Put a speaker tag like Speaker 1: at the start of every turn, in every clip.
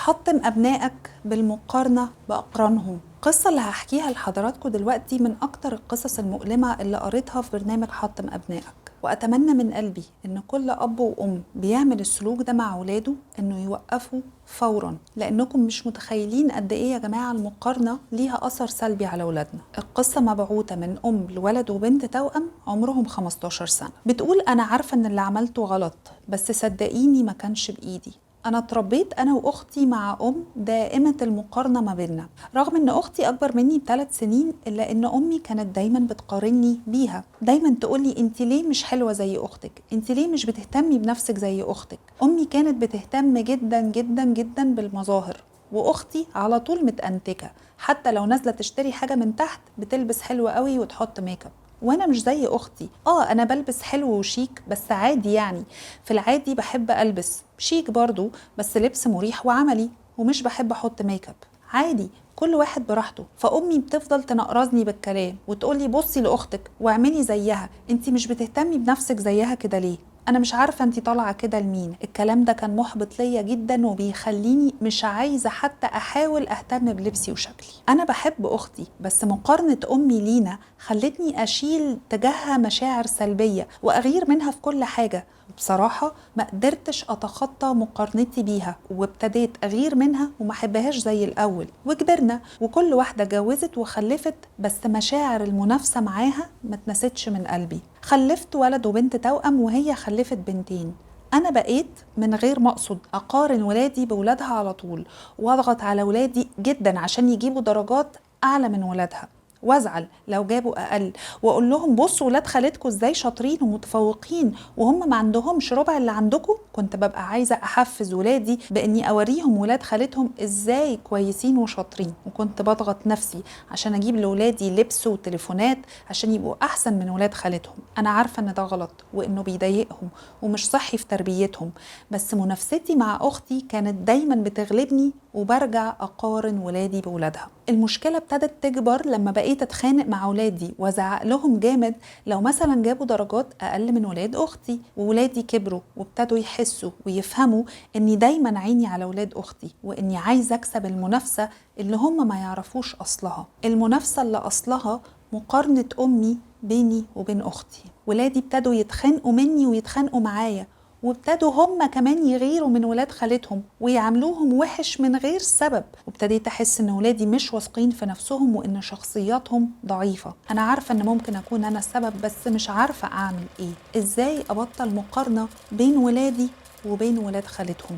Speaker 1: حطم أبنائك بالمقارنة بأقرانهم. القصة اللي هحكيها لحضراتكم دلوقتي من أكتر القصص المؤلمة اللي قريتها في برنامج حطم أبنائك، وأتمنى من قلبي إن كل أب وأم بيعمل السلوك ده مع ولاده إنه يوقفوا فورا، لأنكم مش متخيلين قد إيه يا جماعة المقارنة ليها أثر سلبي على ولادنا. القصة مبعوثة من أم لولد وبنت توأم عمرهم 15 سنة، بتقول أنا عارفة إن اللي عملته غلط، بس صدقيني ما كانش بإيدي. أنا اتربيت أنا وأختي مع أم دائمة المقارنة ما بيننا، رغم إن أختي أكبر مني ب3 سنين، إلا إن أمي كانت دايما بتقارني بيها، دايما تقولي أنت ليه مش حلوة زي أختك، أنت ليه مش بتهتمي بنفسك زي أختك. أمي كانت بتهتم جدا جدا جدا بالمظاهر، وأختي على طول متأنتكة، حتى لو نازلة تشتري حاجة من تحت بتلبس حلوة قوي وتحط ميك اب. وانا مش زي اختي، انا بلبس حلو وشيك بس عادي، يعني في العادي بحب البس شيك برضو بس لبس مريح وعملي، ومش بحب احط ميك اب، عادي كل واحد براحته. فامي بتفضل تنقرزني بالكلام وتقولي بصي لاختك واعملي زيها، انتي مش بتهتمي بنفسك زيها كده ليه، انا مش عارفه انتي طالعه كده لمين. الكلام ده كان محبط ليا جدا وبيخليني مش عايزه حتى احاول اهتم بلبسي وشكلي. انا بحب اختي بس مقارنه امي لينا خلتني اشيل تجاهها مشاعر سلبيه واغير منها في كل حاجه. بصراحه ما قدرتش اتخطى مقارنتي بيها، وابتديت اغير منها وما احبهاش زي الاول. وكبرنا وكل واحده جوزت وخلفت، بس مشاعر المنافسه معاها ما اتنستش من قلبي. خلفت ولد وبنت توأم وهي خلفت بنتين. أنا بقيت من غير ما أقصد أقارن ولادي بولادها على طول، وأضغط على ولادي جدا عشان يجيبوا درجات أعلى من ولادها، وازعل لو جابوا اقل، واقول لهم بصوا ولاد خالتكم ازاي شاطرين ومتفوقين وهم ما عندهمش ربع اللي عندكم. كنت ببقى عايزه احفز ولادي باني اوريهم ولاد خالتهم ازاي كويسين وشاطرين، وكنت بضغط نفسي عشان اجيب لولادي لبس وتليفونات عشان يبقوا احسن من ولاد خالتهم. انا عارفه ان ده غلط وانه بيضايقهم ومش صحي في تربيتهم، بس منافستي مع اختي كانت دايما بتغلبني وبرجع اقارن ولادي بولادها. المشكله ابتدت تكبر لما بقيت اتخانق مع ولادي وازعق لهم جامد لو مثلا جابوا درجات اقل من ولاد اختي، وولادي كبروا وابتدوا يحسوا ويفهموا اني دايما عيني على ولاد اختي، واني عايزه اكسب المنافسه اللي هم ما يعرفوش اصلها، المنافسه اللي اصلها مقارنه امي بيني وبين اختي. ولادي ابتدوا يتخانقوا مني ويتخانقوا معايا، وابتدوا هم كمان يغيروا من ولاد خالتهم ويعاملوهم وحش من غير سبب، وابتديت احس ان ولادي مش واثقين في نفسهم وان شخصياتهم ضعيفة. انا عارفة ان ممكن اكون انا السبب، بس مش عارفة اعمل ايه، ازاي ابطل مقارنة بين ولادي وبين ولاد خالتهم.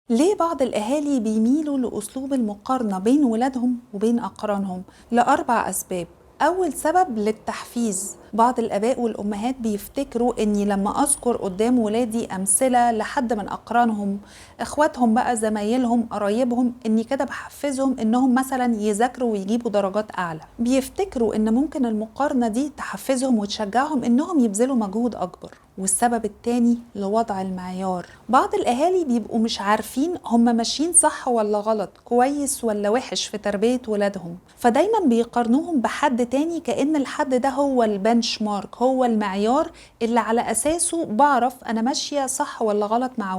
Speaker 1: ليه بعض الأهالي بيميلوا لأسلوب المقارنة بين ولادهم وبين أقرانهم؟ ل4 أسباب. أول سبب للتحفيز. بعض الآباء والأمهات بيفتكروا إني لما أذكر قدام ولادي أمثلة لحد من أقرانهم، إخواتهم بقى، زمايلهم، قرايبهم، إني كده بحفزهم إنهم مثلا يذاكروا ويجيبوا درجات أعلى. بيفتكروا إن ممكن المقارنة دي تحفزهم وتشجعهم إنهم يبذلوا مجهود أكبر. والسبب التاني لوضع المعيار. بعض الأهالي بيبقوا مش عارفين هم ماشيين صح ولا غلط، كويس ولا وحش في تربية ولادهم، فدايما بيقارنوهم بحد تاني كأن الحد ده هو البنش مارك، هو المعيار اللي على أساسه بعرف أنا ماشية صح ولا غلط مع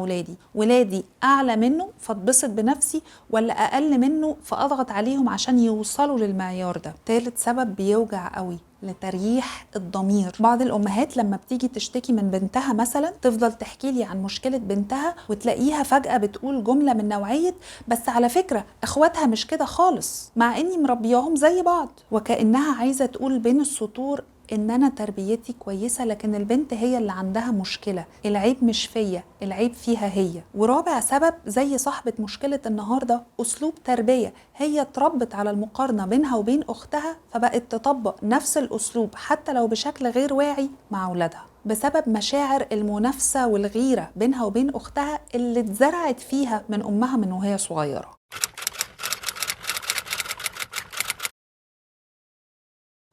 Speaker 1: ولادي أعلى منه فاتبسط بنفسي، ولا أقل منه فأضغط عليهم عشان يوصلوا للمعيار ده. ثالث سبب بيوجع قوي، لتريح الضمير. بعض الأمهات لما بتيجي تشتكي من بنتها مثلا تفضل تحكي لي عن مشكلة بنتها، وتلاقيها فجأة بتقول جملة من نوعية بس على فكرة اخواتها مش كده خالص، مع اني مربياهم زي بعض، وكأنها عايزة تقول بين السطور ان انا تربيتي كويسة لكن البنت هي اللي عندها مشكلة، العيب مش فيا، العيب فيها هي. ورابع سبب زي صاحبة مشكلة النهاردة، اسلوب تربية هي اتربت على المقارنة بينها وبين اختها، فبقت تطبق نفس الاسلوب حتى لو بشكل غير واعي مع اولادها، بسبب مشاعر المنافسة والغيرة بينها وبين اختها اللي اتزرعت فيها من امها من وهي صغيرة.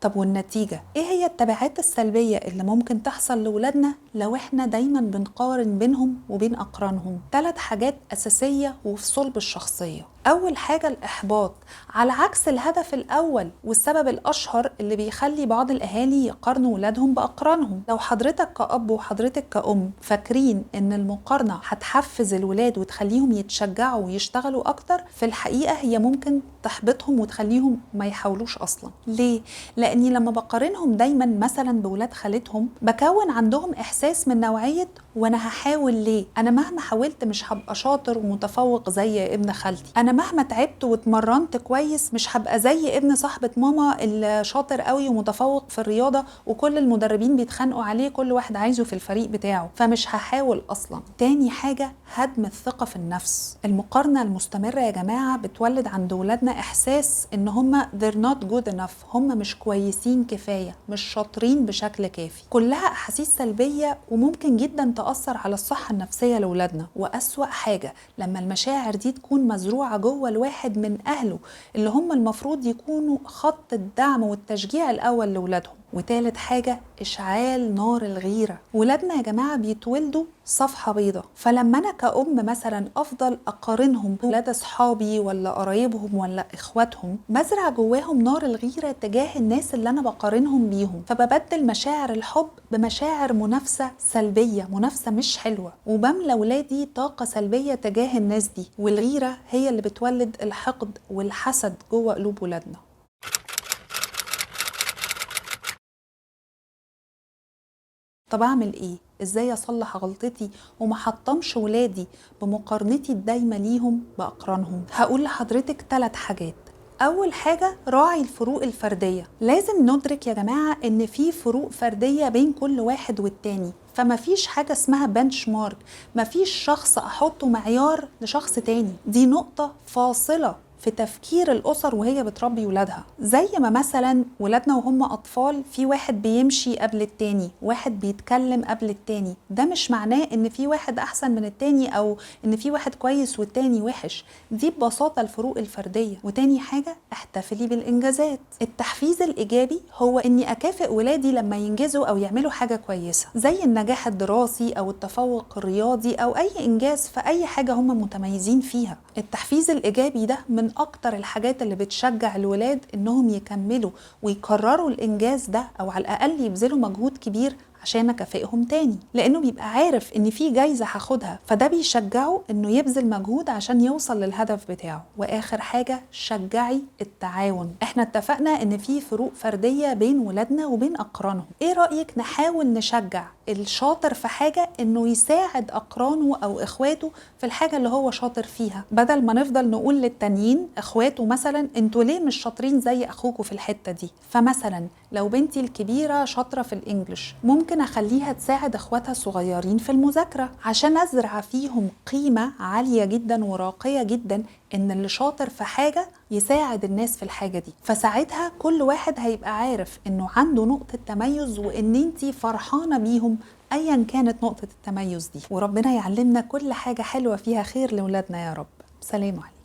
Speaker 1: طب والنتيجة؟ ايه هي التبعات السلبية اللي ممكن تحصل لولادنا لو احنا دايما بنقارن بينهم وبين اقرانهم؟ 3 حاجات اساسية وفي صلب الشخصية. أول حاجة الإحباط، على عكس الهدف الأول والسبب الأشهر اللي بيخلي بعض الأهالي يقارنوا ولادهم بأقرانهم. لو حضرتك كأب وحضرتك كأم فاكرين إن المقارنة هتحفز الولاد وتخليهم يتشجعوا ويشتغلوا أكتر، في الحقيقة هي ممكن تحبطهم وتخليهم ما يحاولوش أصلا. ليه؟ لأني لما بقارنهم دايما مثلا بولاد خالتهم بكون عندهم إحساس من نوعية وأنا هحاول ليه؟ أنا مهما حاولت مش هبقى شاطر ومتفوق زي ابن خالتي، أنا مهما تعبت واتمرنت كويس مش هبقى زي ابن صاحبة ماما اللي شاطر قوي ومتفوق في الرياضة وكل المدربين بيتخانقوا عليه، كل واحد عايزه في الفريق بتاعه، فمش هحاول أصلا. تاني حاجة هدم الثقة في النفس. المقارنة المستمرة يا جماعة بتولد عند ولادنا إحساس إن هم they're not good enough، هم مش كويسين كفاية، مش شاطرين بشكل كافي. كلها أحاسيس سلبية وممكن جدا تأثر على الصحة النفسية لولادنا. وأسوأ حاجة لما المشاعر دي تكون مزروعة جوه الواحد من أهله اللي هم المفروض يكونوا خط الدعم والتشجيع الأول لولادهم. وتالت حاجة إشعال نار الغيرة. ولادنا يا جماعة بيتولدوا صفحة بيضة، فلما أنا كأم مثلا أفضل أقارنهم بولاد أصحابي ولا قرايبهم ولا إخواتهم بزرع جواهم نار الغيرة تجاه الناس اللي أنا بقارنهم بيهم، فببدل مشاعر الحب بمشاعر منافسة سلبية، منافسة مش حلوة، وبملى ولادي طاقة سلبية تجاه الناس دي. والغيرة هي اللي بتولد الحقد والحسد جوه قلوب ولادنا. طب اعمل ايه؟ ازاي اصلح غلطتي وما حطمش ولادي بمقارنتي الدايمه ليهم باقرانهم؟ هقول لحضرتك 3 حاجات. اول حاجه راعي الفروق الفرديه. لازم ندرك يا جماعه ان في فروق فرديه بين كل واحد والتاني، فما فيش حاجه اسمها بنش مارك، ما فيش شخص احطه معيار لشخص تاني. دي نقطه فاصله في تفكير الأسر وهي بتربي ولادها. زي ما مثلا ولادنا وهم أطفال في واحد بيمشي قبل التاني، واحد بيتكلم قبل التاني، ده مش معناه إن في واحد أحسن من التاني أو إن في واحد كويس والتاني وحش. دي ببساطة الفروق الفردية. وتاني حاجة احتفلي بالإنجازات. التحفيز الإيجابي هو إني أكافئ ولادي لما ينجزوا أو يعملوا حاجة كويسة، زي النجاح الدراسي أو التفوق الرياضي أو أي إنجاز في أي حاجة هم متميزين فيها. التحفيز الإيجابي ده من أكتر الحاجات اللي بتشجع الولاد إنهم يكملوا ويكرروا الإنجاز ده، أو على الأقل يبذلوا مجهود كبير عشان أكافئهم تاني، لأنه بيبقى عارف إن في جايزة هاخدها، فده بيشجعه إنه يبذل مجهود عشان يوصل للهدف بتاعه. وآخر حاجة شجعي التعاون. إحنا اتفقنا إن في فروق فردية بين ولادنا وبين أقرانهم، إيه رأيك نحاول نشجع الشاطر في حاجة إنه يساعد أقرانه أو إخواته في الحاجة اللي هو شاطر فيها، بدل ما نفضل نقول للتانيين إخواته مثلا أنتوا ليه مش شاطرين زي أخوكوا في الحتة دي. فمثلا لو بنتي الكبيرة شاطرة في الإنجليش ممكن أخليها تساعد إخواتها الصغيرين في المذاكرة، عشان أزرع فيهم قيمة عالية جدا وراقية جدا إن اللي شاطر في حاجة يساعد الناس في الحاجة دي. فساعتها كل واحد هيبقى عارف إنه عنده نقطة تميز وإن انتي فرحانة بيهم أيا كانت نقطة التميز دي. وربنا يعلمنا كل حاجة حلوة فيها خير لولادنا يا رب. سلام عليكم.